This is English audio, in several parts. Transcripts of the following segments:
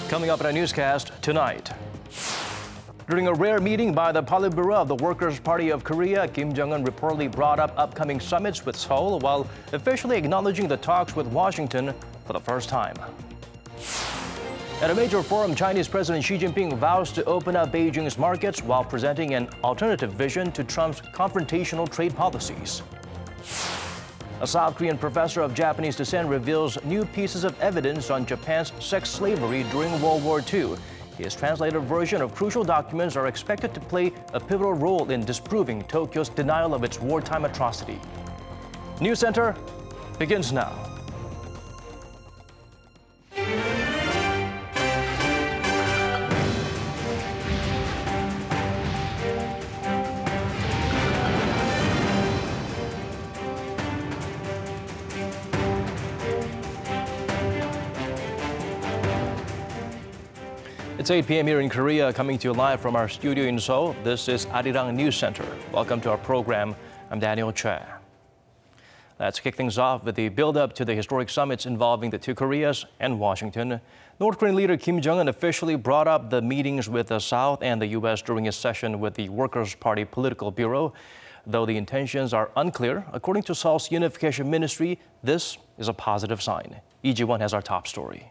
Coming up in a newscast tonight. During a rare meeting by the Politburo of the Workers' Party of Korea, Kim Jongun reportedly brought up upcoming summits with Seoul while officially acknowledging the talks with Washington for the first time. At a major forum, Chinese President Xi Jinping vows to open up Beijing's markets while presenting an alternative vision to Trump's confrontational trade policies. A South Korean professor of Japanese descent reveals new pieces of evidence on Japan's sex slavery during World War II. His translated version of crucial documents are expected to play a pivotal role in disproving Tokyo's denial of its wartime atrocity. News Center begins now. It's 8 p.m. here in Korea, coming to you live from our studio in Seoul. This is Arirang News Center. Welcome to our program. I'm Daniel Choi. Let's kick things off with the build-up to the historic summits involving the two Koreas and Washington. North Korean leader Kim Jongun officially brought up the meetings with the South and the U.S. during his session with the Workers' Party Political Bureau. Though the intentions are unclear, according to Seoul's Unification Ministry, this is a positive sign. Lee Ji-won has our top story.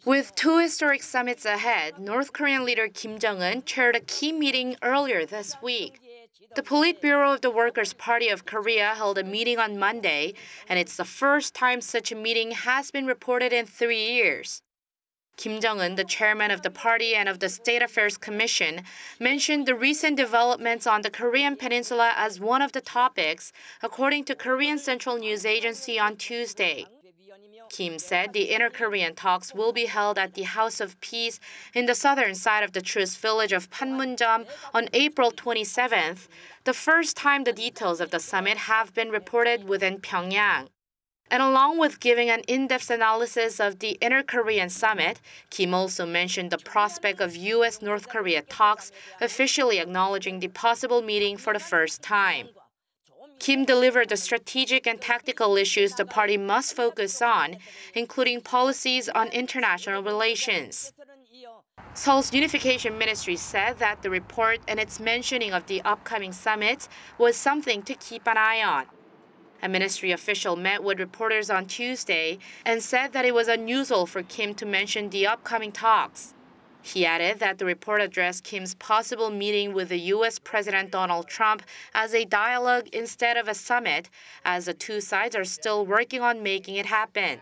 With two historic summits ahead, North Korean leader Kim Jong-un chaired a key meeting earlier this week. The Politburo of the Workers' Party of Korea held a meeting on Monday, and it's the first time such a meeting has been reported in 3 years. Kim Jong-un, the chairman of the party and of the State Affairs Commission, mentioned the recent developments on the Korean peninsula as one of the topics, according to Korean Central News Agency on Tuesday. Kim said the inter-Korean talks will be held at the House of Peace in the southern side of the truce village of Panmunjom on April 27th, the first time the details of the summit have been reported within Pyongyang. And along with giving an in-depth analysis of the inter-Korean summit, Kim also mentioned the prospect of U.S. North Korea talks, officially acknowledging the possible meeting for the first time. Kim delivered the strategic and tactical issues the party must focus on, including policies on international relations. Seoul's Unification Ministry said that the report and its mentioning of the upcoming summit was something to keep an eye on. A ministry official met with reporters on Tuesday and said that it was unusual for Kim to mention the upcoming talks. He added that the report addressed Kim's possible meeting with the U.S. President Donald Trump as a dialogue instead of a summit, as the two sides are still working on making it happen.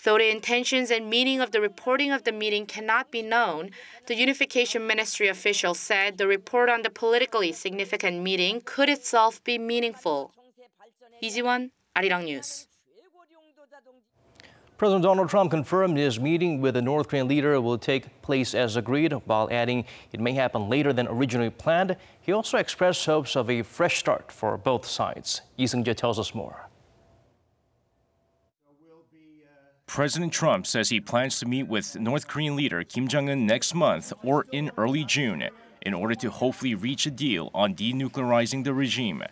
Though the intentions and meaning of the reporting of the meeting cannot be known, the Unification Ministry official said the report on the politically significant meeting could itself be meaningful. Lee Ji-won, Arirang News. President Donald Trump confirmed his meeting with the North Korean leader will take place as agreed, while adding it may happen later than originally planned. He also expressed hopes of a fresh start for both sides. Lee Seung-jae tells us more. President Trump says he plans to meet with North Korean leader Kim Jong-un next month or in early June in order to hopefully reach a deal on denuclearizing the regime.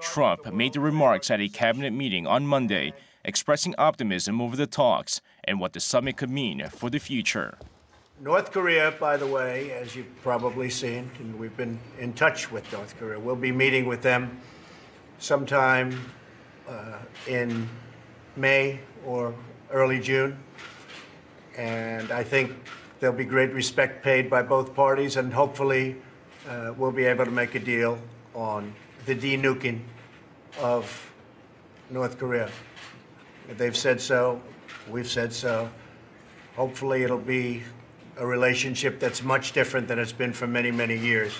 Trump made the remarks at a cabinet meeting on Monday, expressing optimism over the talks and what the summit could mean for the future. North Korea, by the way, as you've probably seen, and we've been in touch with North Korea, we'll be meeting with them sometime in May or early June. And I think there'll be great respect paid by both parties, and hopefully we'll be able to make a deal on the denuking of North Korea. They've said so, we've said so. Hopefully it'll be a relationship that's much different than it's been for many, many years.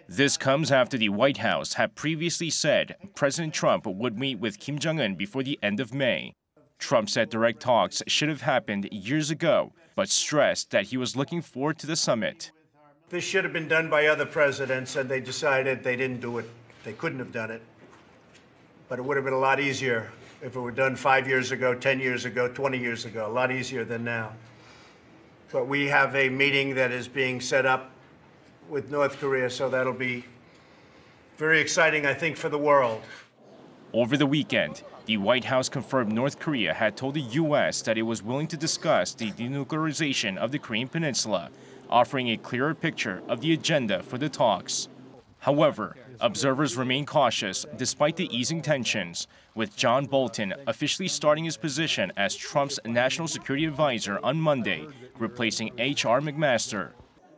This comes after the White House had previously said President Trump would meet with Kim Jong-un before the end of May. Trump said direct talks should have happened years ago, but stressed that he was looking forward to the summit. This should have been done by other presidents, and they decided they didn't do it. They couldn't have done it. But it would have been a lot easier if it were done 5 years ago, 10 years ago, 20 years ago, a lot easier than now. But we have a meeting that is being set up with North Korea, so that'll be very exciting, I think, for the world. Over the weekend, The White House confirmed North Korea had told the U.S. that it was willing to discuss the denuclearization of the Korean Peninsula, offering a clearer picture of the agenda for the talks. However, observers remain cautious despite the easing tensions, with John Bolton officially starting his position as Trump's national security advisor on Monday, replacing H.R. McMaster.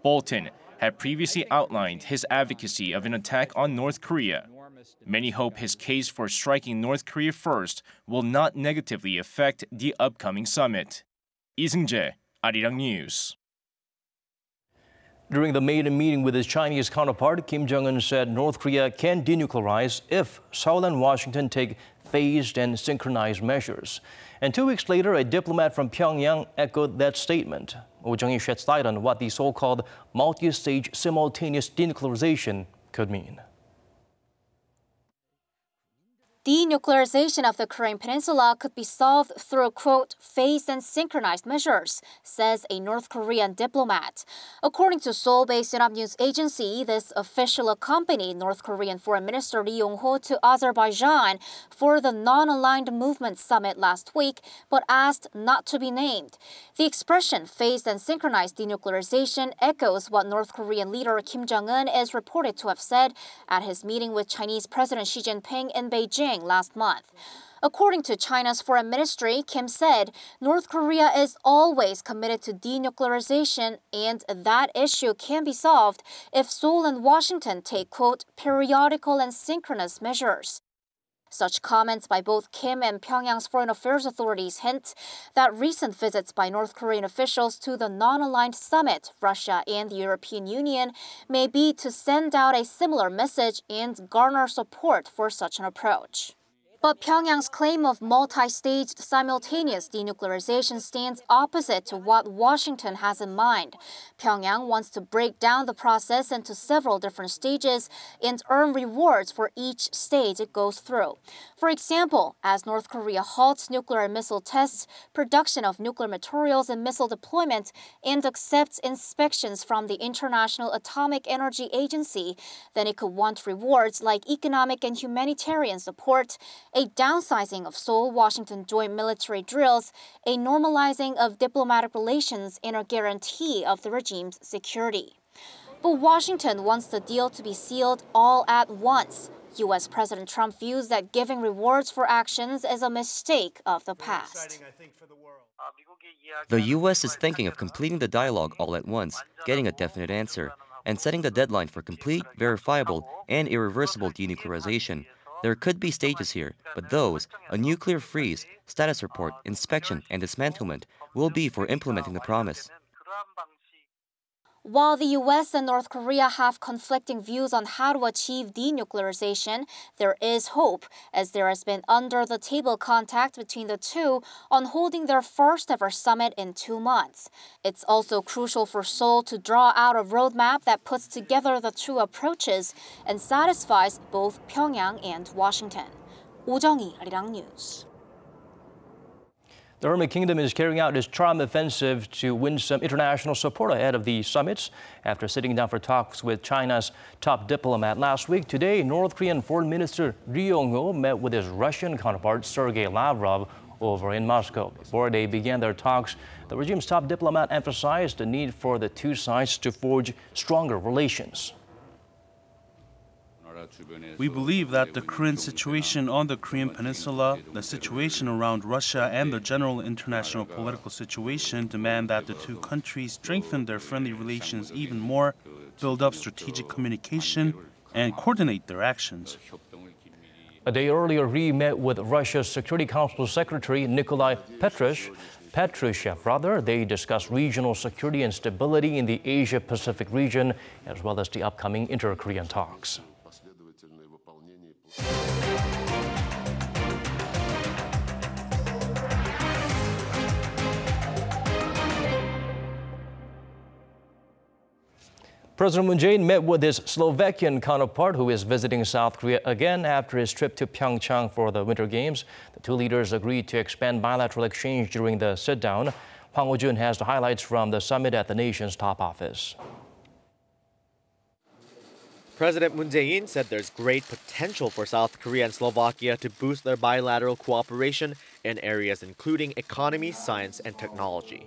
Bolton had previously outlined his advocacy of an attack on North Korea. Many hope his case for striking North Korea first will not negatively affect the upcoming summit. Lee Seung-jae, Arirang News. During the maiden meeting with his Chinese counterpart, Kim Jongun said North Korea can denuclearize if Seoul and Washington take phased and synchronized measures. And 2 weeks later, a diplomat from Pyongyang echoed that statement. Oh Jung-hee sheds light on what the so-called multi-stage simultaneous denuclearization could mean. Denuclearization of the Korean Peninsula could be solved through, quote, phased and synchronized measures, says a North Korean diplomat. According to Seoul-based Yonhap News Agency, this official accompanied North Korean Foreign Minister Lee Yong-ho to Azerbaijan for the Non-Aligned Movement Summit last week, but asked not to be named. The expression phased and synchronized denuclearization echoes what North Korean leader Kim Jongun is reported to have said at his meeting with Chinese President Xi Jinping in Beijing last month. According to China's foreign ministry, Kim said North Korea is always committed to denuclearization and that issue can be solved if Seoul and Washington take, quote, periodical and synchronous measures. Such comments by both Kim and Pyongyang's foreign affairs authorities hint that recent visits by North Korean officials to the non-aligned summit, Russia and the European Union, may be to send out a similar message and garner support for such an approach. But Pyongyang's claim of multi-staged simultaneous denuclearization stands opposite to what Washington has in mind. Pyongyang wants to break down the process into several different stages and earn rewards for each stage it goes through. For example, as North Korea halts nuclear and missile tests, production of nuclear materials and missile deployment, and accepts inspections from the International Atomic Energy Agency, then it could want rewards like economic and humanitarian support, a downsizing of Seoul-Washington joint military drills, a normalizing of diplomatic relations, and a guarantee of the regime's security. But Washington wants the deal to be sealed all at once. U.S. President Trump views that giving rewards for actions is a mistake of the past. The U.S. is thinking of completing the dialogue all at once, getting a definite answer, and setting the deadline for complete, verifiable, and irreversible denuclearization. There could be stages here, but those, a nuclear freeze, status report, inspection, and dismantlement, will be for implementing the promise. While the U.S. and North Korea have conflicting views on how to achieve denuclearization, there is hope, as there has been under-the-table contact between the two on holding their first-ever summit in 2 months. It's also crucial for Seoul to draw out a roadmap that puts together the two approaches and satisfies both Pyongyang and Washington. Oh Jung-hee, Arirang News. The Hermit Kingdom is carrying out its charm offensive to win some international support ahead of the summits. After sitting down for talks with China's top diplomat last week, today North Korean Foreign Minister Ri Yong-ho met with his Russian counterpart Sergei Lavrov over in Moscow. Before they began their talks, the regime's top diplomat emphasized the need for the two sides to forge stronger relations. We believe that the current situation on the Korean Peninsula, the situation around Russia, and the general international political situation demand that the two countries strengthen their friendly relations even more, build up strategic communication, and coordinate their actions. A day earlier, Ri met with Russia's Security Council Secretary Nikolai Patrushev. They discussed regional security and stability in the Asia-Pacific region, as well as the upcoming inter-Korean talks. President Moon Jaein met with his Slovakian counterpart, who is visiting South Korea again after his trip to Pyeongchang for the Winter Games. The two leaders agreed to expand bilateral exchange during the sit-down. Hwang Ho-jun has the highlights from the summit at the nation's top office. President Moon Jaein said there's great potential for South Korea and Slovakia to boost their bilateral cooperation in areas including economy, science, and technology.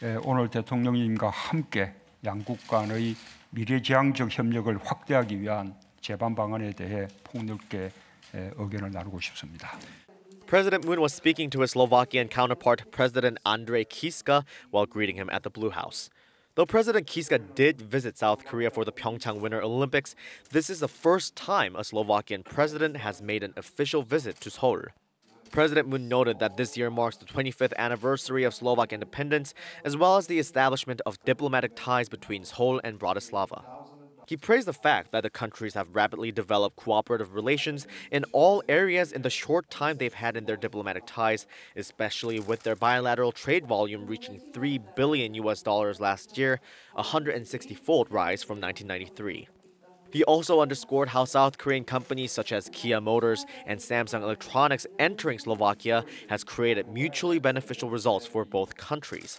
오늘 대통령님과 함께 양국 간의 미래지향적 협력을 확대하기 위한 제반 방안에 대해 폭넓게 의견을 나누고 싶습니다. President Moon was speaking to his Slovakian counterpart, President Andrej Kiska, while greeting him at the Blue House. Though President Kiska did visit South Korea for the Pyeongchang Winter Olympics, this is the first time a Slovakian president has made an official visit to Seoul. President Moon noted that this year marks the 25th anniversary of Slovak independence, as well as the establishment of diplomatic ties between Seoul and Bratislava. He praised the fact that the countries have rapidly developed cooperative relations in all areas in the short time they've had in their diplomatic ties, especially with their bilateral trade volume reaching $3 billion last year, a 160-fold rise from 1993. He also underscored how South Korean companies such as Kia Motors and Samsung Electronics entering Slovakia has created mutually beneficial results for both countries.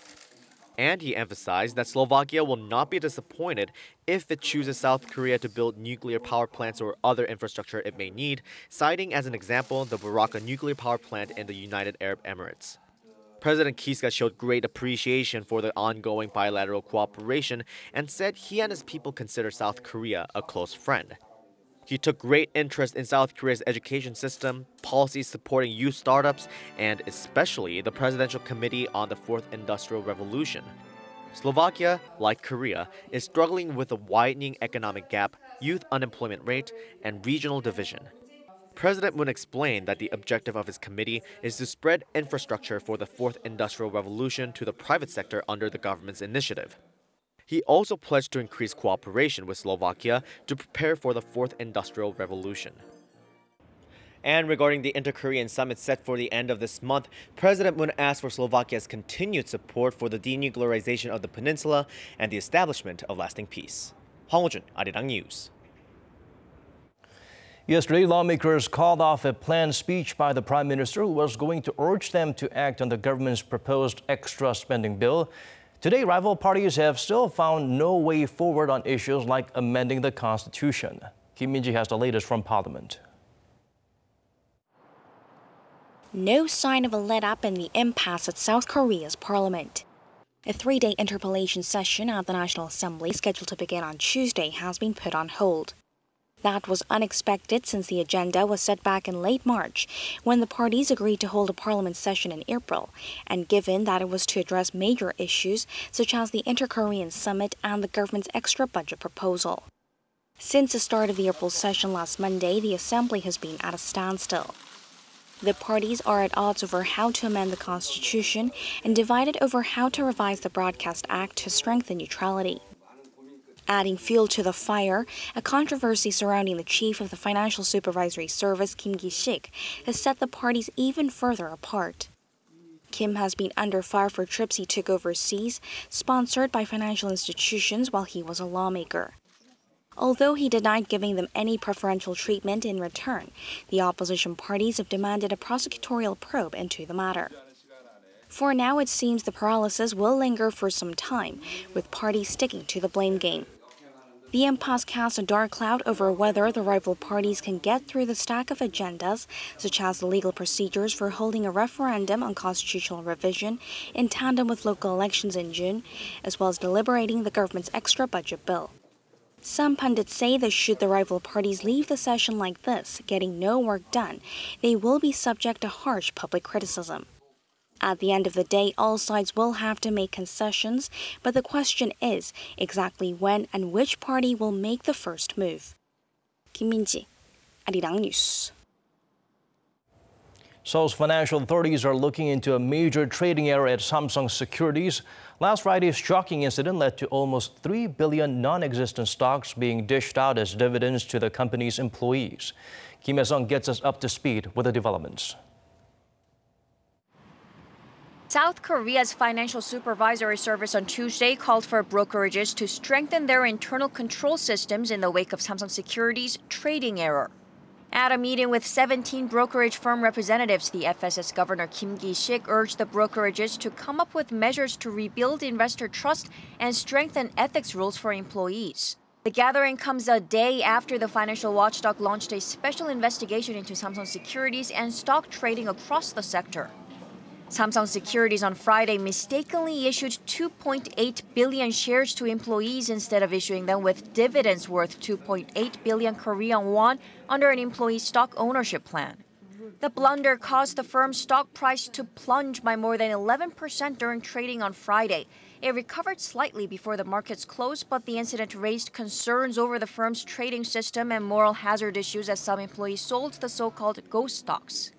And he emphasized that Slovakia will not be disappointed if it chooses South Korea to build nuclear power plants or other infrastructure it may need, citing as an example the Baraka nuclear power plant in the United Arab Emirates. President Kiska showed great appreciation for the ongoing bilateral cooperation and said he and his people consider South Korea a close friend. He took great interest in South Korea's education system, policies supporting youth startups, and especially the Presidential Committee on the Fourth Industrial Revolution. Slovakia, like Korea, is struggling with a widening economic gap, youth unemployment rate, and regional division. President Moon explained that the objective of his committee is to spread infrastructure for the Fourth Industrial Revolution to the private sector under the government's initiative. He also pledged to increase cooperation with Slovakia to prepare for the Fourth Industrial Revolution. And regarding the Inter-Korean summit set for the end of this month, President Moon asked for Slovakia's continued support for the denuclearization of the peninsula and the establishment of lasting peace. Hwang Ho-jun, Arirang News. Yesterday, lawmakers called off a planned speech by the Prime Minister who was going to urge them to act on the government's proposed extra spending bill. Today, rival parties have still found no way forward on issues like amending the Constitution. Kim Min-ji has the latest from Parliament. No sign of a let-up in the impasse at South Korea's parliament. A three-day interpellation session at the National Assembly scheduled to begin on Tuesday has been put on hold. That was unexpected since the agenda was set back in late March, when the parties agreed to hold a parliament session in April, and given that it was to address major issues such as the Inter-Korean summit and the government's extra budget proposal. Since the start of the April session last Monday, the Assembly has been at a standstill. The parties are at odds over how to amend the Constitution and divided over how to revise the Broadcast Act to strengthen neutrality. Adding fuel to the fire, a controversy surrounding the chief of the Financial Supervisory Service, Kim Ki-sik, has set the parties even further apart. Kim has been under fire for trips he took overseas, sponsored by financial institutions while he was a lawmaker. Although he denied giving them any preferential treatment in return, the opposition parties have demanded a prosecutorial probe into the matter. For now, it seems the paralysis will linger for some time, with parties sticking to the blame game. The impasse casts a dark cloud over whether the rival parties can get through the stack of agendas, such as the legal procedures for holding a referendum on constitutional revision in tandem with local elections in June, as well as deliberating the government's extra budget bill. Some pundits say that should the rival parties leave the session like this, getting no work done, they will be subject to harsh public criticism. At the end of the day, all sides will have to make concessions, but the question is exactly when and which party will make the first move. Kim Min-ji, Arirang News. Seoul's financial authorities are looking into a major trading error at Samsung Securities. Last Friday's shocking incident led to almost 3 billion non-existent stocks being dished out as dividends to the company's employees. Kim Hye-sung gets us up to speed with the developments. South Korea's Financial Supervisory Service on Tuesday called for brokerages to strengthen their internal control systems in the wake of Samsung Securities' trading error. At a meeting with 17 brokerage firm representatives, the FSS Governor Kim Ki-sik urged the brokerages to come up with measures to rebuild investor trust and strengthen ethics rules for employees. The gathering comes a day after the financial watchdog launched a special investigation into Samsung Securities and stock trading across the sector. Samsung Securities on Friday mistakenly issued 2.8 billion shares to employees instead of issuing them with dividends worth 2.8 billion Korean won under an employee stock ownership plan. The blunder caused the firm's stock price to plunge by more than 11% during trading on Friday. It recovered slightly before the markets closed, but the incident raised concerns over the firm's trading system and moral hazard issues as some employees sold the so-called ghost stocks.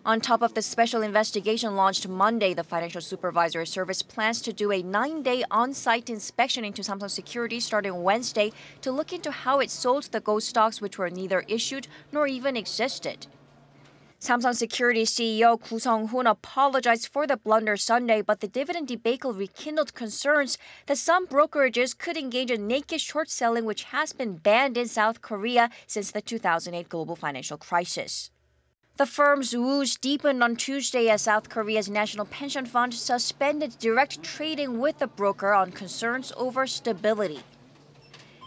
On top of the special investigation launched Monday, the Financial Supervisory Service plans to do a 9-day on-site inspection into Samsung Securities starting Wednesday to look into how it sold the ghost stocks which were neither issued nor even existed. Samsung Securities CEO Koo Sung-hoon apologized for the blunder Sunday, but the dividend debacle rekindled concerns that some brokerages could engage in naked short selling, which has been banned in South Korea since the 2008 global financial crisis. The firm's woes deepened on Tuesday as South Korea's National Pension Fund suspended direct trading with the broker on concerns over stability.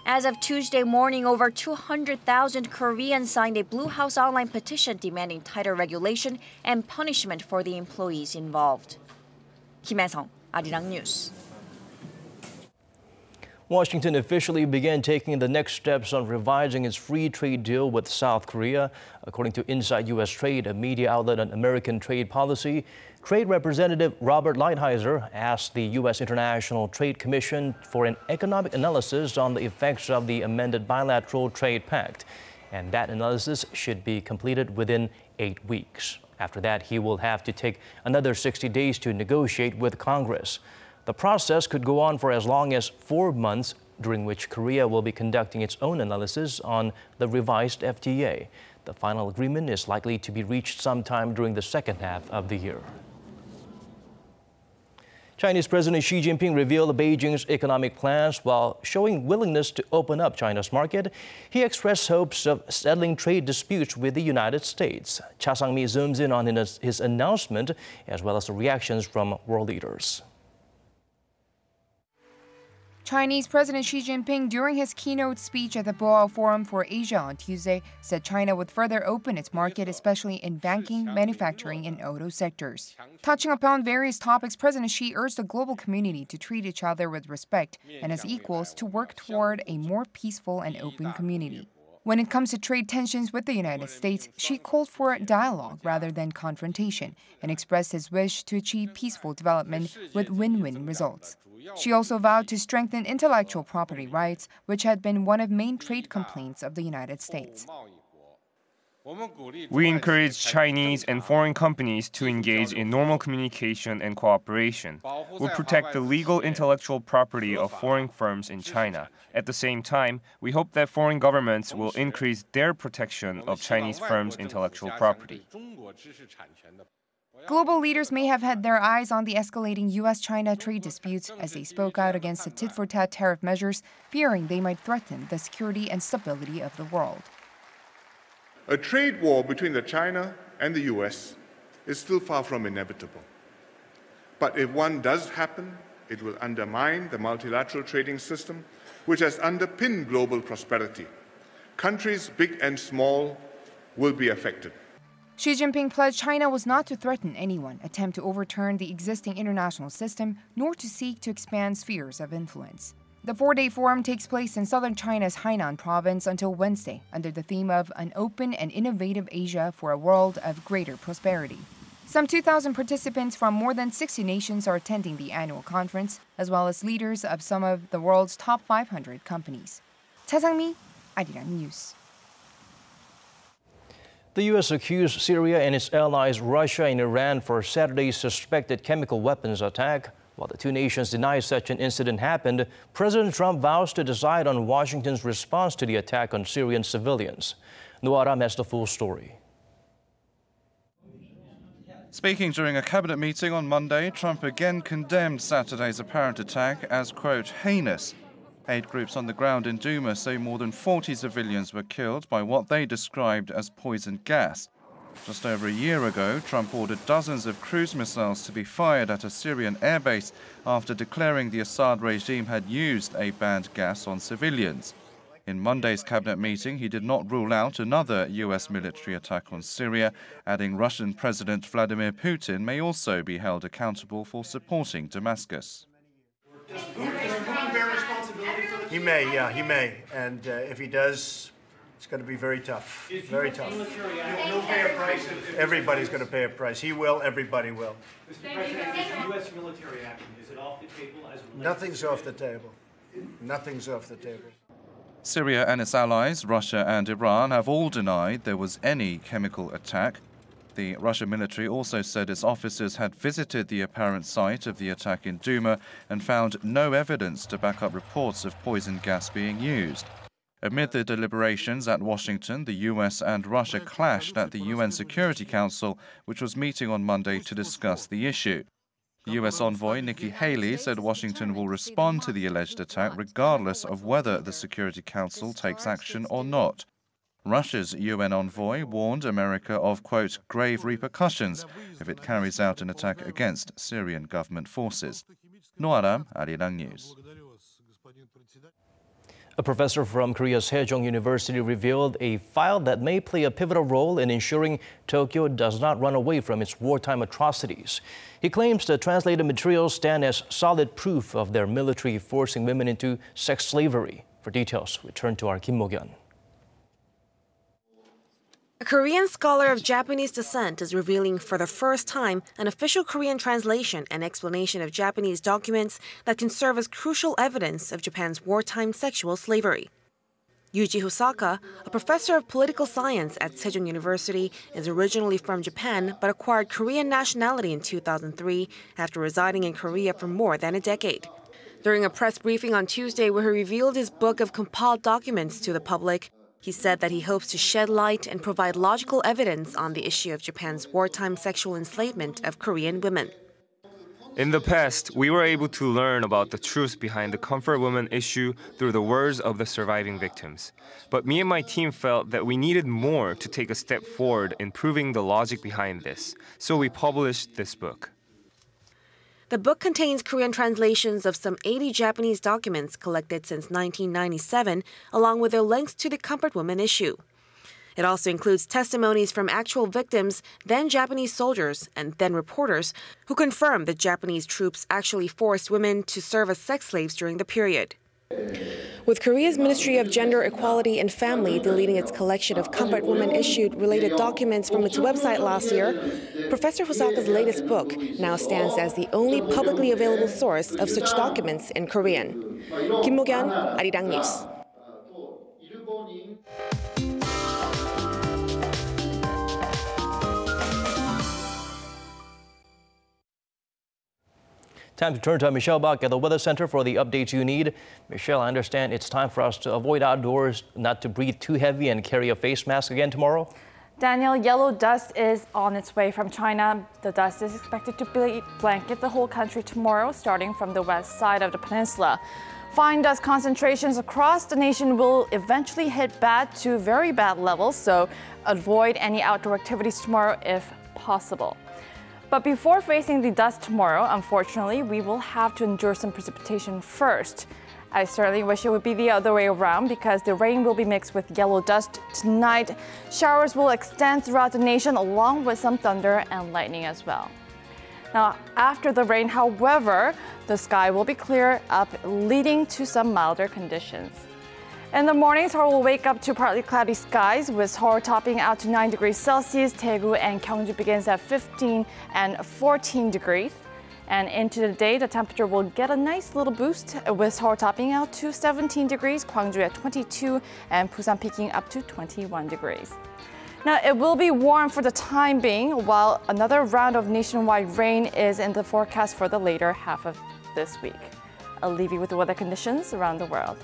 As of Tuesday morning, over 200,000 Koreans signed a Blue House online petition demanding tighter regulation and punishment for the employees involved. Kim Sung, Arirang News. Washington officially began taking the next steps on revising its free trade deal with South Korea. According to Inside U.S. Trade, a media outlet on American trade policy, Trade Representative Robert Lighthizer asked the U.S. International Trade Commission for an economic analysis on the effects of the amended bilateral trade pact. And that analysis should be completed within 8 weeks. After that, he will have to take another 60 days to negotiate with Congress. The process could go on for as long as 4 months, during which Korea will be conducting its own analysis on the revised FTA. The final agreement is likely to be reached sometime during the second half of the year. Chinese President Xi Jinping revealed Beijing's economic plans while showing willingness to open up China's market. He expressed hopes of settling trade disputes with the United States. Cha Sang-mi zooms in on his announcement, as well as the reactions from world leaders. Chinese President Xi Jinping, during his keynote speech at the Boao Forum for Asia on Tuesday, said China would further open its market, especially in banking, manufacturing, and auto sectors. Touching upon various topics, President Xi urged the global community to treat each other with respect and as equals to work toward a more peaceful and open community. When it comes to trade tensions with the United States, Xi called for dialogue rather than confrontation and expressed his wish to achieve peaceful development with win-win results. She also vowed to strengthen intellectual property rights, which had been one of the main trade complaints of the United States. We encourage Chinese and foreign companies to engage in normal communication and cooperation. We'll protect the legal intellectual property of foreign firms in China. At the same time, we hope that foreign governments will increase their protection of Chinese firms' intellectual property. Global leaders may have had their eyes on the escalating U.S.-China trade disputes as they spoke out against the tit-for-tat tariff measures, fearing they might threaten the security and stability of the world. A trade war between China and the U.S. is still far from inevitable. But if one does happen, it will undermine the multilateral trading system, which has underpinned global prosperity. Countries, big and small, will be affected. Xi Jinping pledged China was not to threaten anyone, attempt to overturn the existing international system, nor to seek to expand spheres of influence. The 4-day forum takes place in southern China's Hainan province until Wednesday, under the theme of An Open and Innovative Asia for a World of Greater Prosperity. Some 2,000 participants from more than 60 nations are attending the annual conference, as well as leaders of some of the world's top 500 companies. Cha Sang-mi, Arirang News. The U.S. accused Syria and its allies Russia and Iran for Saturday's suspected chemical weapons attack. While the two nations deny such an incident happened, President Trump vows to decide on Washington's response to the attack on Syrian civilians. Noah Ram has the full story. Speaking during a cabinet meeting on Monday, Trump again condemned Saturday's apparent attack as, quote, heinous. Aid groups on the ground in Douma say more than 40 civilians were killed by what they described as poison gas. Just over a year ago, Trump ordered dozens of cruise missiles to be fired at a Syrian airbase after declaring the Assad regime had used a banned gas on civilians. In Monday's cabinet meeting, he did not rule out another U.S. military attack on Syria, adding Russian President Vladimir Putin may also be held accountable for supporting Damascus. He may. And if he does, it's going to be very tough. Very tough. Everybody's going to pay a price. He will, everybody will. Mr. President, is U.S. military action, is it off the table as it relates? Nothing's off the table. Nothing's off the table. Syria and its allies, Russia and Iran, have all denied there was any chemical attack. The Russian military also said its officers had visited the apparent site of the attack in Duma and found no evidence to back up reports of poison gas being used. Amid the deliberations at Washington, the U.S. and Russia clashed at the UN Security Council, which was meeting on Monday to discuss the issue. U.S. envoy Nikki Haley said Washington will respond to the alleged attack regardless of whether the Security Council takes action or not. Russia's UN envoy warned America of, quote, grave repercussions if it carries out an attack against Syrian government forces. Noaram, Arirang News. A professor from Korea's Sejong University revealed a file that may play a pivotal role in ensuring Tokyo does not run away from its wartime atrocities. He claims the translated materials stand as solid proof of their military forcing women into sex slavery. For details, we turn to our Kim Jongun. A Korean scholar of Japanese descent is revealing for the first time an official Korean translation and explanation of Japanese documents that can serve as crucial evidence of Japan's wartime sexual slavery. Yuji Hosaka, a professor of political science at Sejong University, is originally from Japan but acquired Korean nationality in 2003 after residing in Korea for more than a decade. During a press briefing on Tuesday where he revealed his book of compiled documents to the public, he said that he hopes to shed light and provide logical evidence on the issue of Japan's wartime sexual enslavement of Korean women. In the past, we were able to learn about the truth behind the comfort women issue through the words of the surviving victims. But me and my team felt that we needed more to take a step forward in proving the logic behind this, so we published this book. The book contains Korean translations of some 80 Japanese documents collected since 1997, along with their links to the comfort woman issue. It also includes testimonies from actual victims, then Japanese soldiers, and then reporters, who confirm that Japanese troops actually forced women to serve as sex slaves during the period. With Korea's Ministry of Gender Equality and Family deleting its collection of comfort women issued related documents from its website last year, Professor Hosaka's latest book now stands as the only publicly available source of such documents in Korean. Kim Jongun, Arirang News. Time to turn to Michelle Bach at the Weather Center for the updates you need. Michelle, I understand it's time for us to avoid outdoors, not to breathe too heavy and carry a face mask again tomorrow? Daniel, yellow dust is on its way from China. The dust is expected to blanket the whole country tomorrow, starting from the west side of the peninsula. Fine dust concentrations across the nation will eventually hit bad to very bad levels, so avoid any outdoor activities tomorrow if possible. But before facing the dust tomorrow, unfortunately, we will have to endure some precipitation first. I certainly wish it would be the other way around because the rain will be mixed with yellow dust tonight. Showers will extend throughout the nation along with some thunder and lightning as well. Now, after the rain, however, the sky will be clear up, leading to some milder conditions. In the morning, Seoul will wake up to partly cloudy skies, with Seoul topping out to 9 degrees Celsius. Daegu and Gyeongju begins at 15 and 14 degrees. And into the day, the temperature will get a nice little boost, with Seoul topping out to 17 degrees, Gwangju at 22, and Busan peaking up to 21 degrees. Now, it will be warm for the time being, while another round of nationwide rain is in the forecast for the later half of this week. I'll leave you with the weather conditions around the world.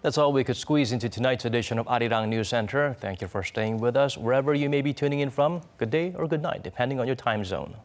That's all we could squeeze into tonight's edition of Arirang News Center. Thank you for staying with us wherever you may be tuning in from. Good day or good night, depending on your time zone.